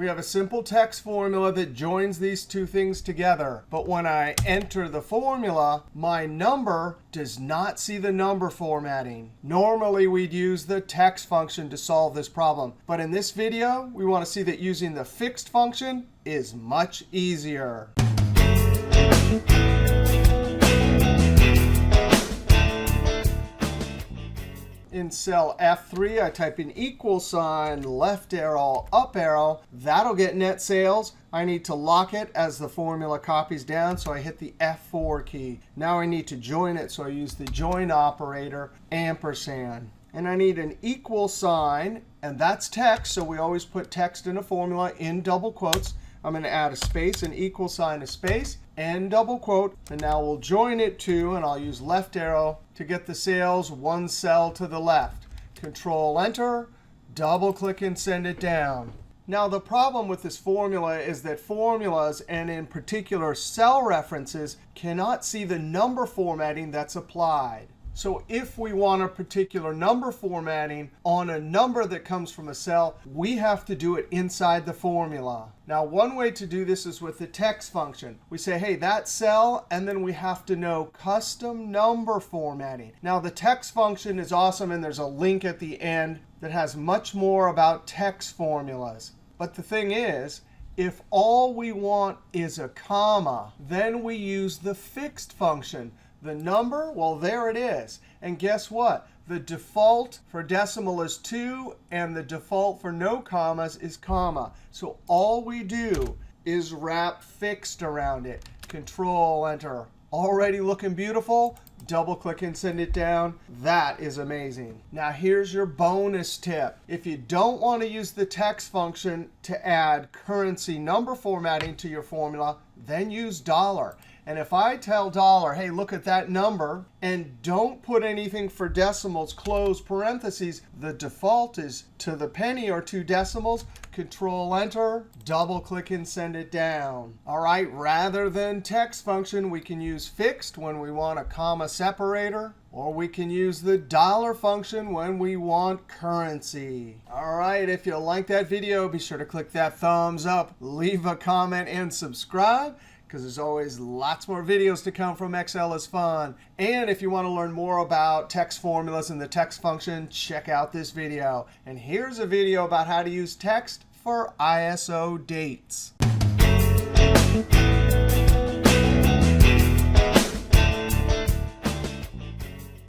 We have a simple text formula that joins these two things together. But when I enter the formula, my number does not see the number formatting. Normally, we'd use the text function to solve this problem. But in this video, we want to see that using the fixed function is much easier. In cell F3, I type in equal sign, left arrow, up arrow. That'll get net sales. I need to lock it as the formula copies down, so I hit the F4 key. Now I need to join it, so I use the join operator, ampersand. And I need an equal sign, and that's text, so we always put text in a formula in double quotes. I'm going to add a space, an equal sign, a space, and double quote. And now we'll join it to, and I'll use left arrow to get the sales one cell to the left. Control Enter, double click and send it down. Now the problem with this formula is that formulas, and in particular cell references, cannot see the number formatting that's applied. So if we want a particular number formatting on a number that comes from a cell, we have to do it inside the formula. Now, one way to do this is with the text function. We say, hey, that cell, and then we have to know custom number formatting. Now, the text function is awesome, and there's a link at the end that has much more about text formulas. But the thing is, if all we want is a comma, then we use the fixed function. The number, well, there it is. And guess what? The default for decimal is 2, and the default for no commas is comma. So all we do is wrap fixed around it. Control Enter. Already looking beautiful. Double click and send it down. That is amazing. Now here's your bonus tip. If you don't want to use the text function to add currency number formatting to your formula, then use $. And if I tell $, hey, look at that number, and don't put anything for decimals, close parentheses, the default is to the penny or 2 decimals. Control Enter, double click and send it down. All right, rather than text function, we can use fixed when we want a comma separator, or we can use the $ function when we want currency. All right, if you like that video, be sure to click that thumbs up, leave a comment, and subscribe, because there's always lots more videos to come from Excel is Fun. And if you want to learn more about text formulas and the text function, check out this video. And here's a video about how to use text for ISO dates.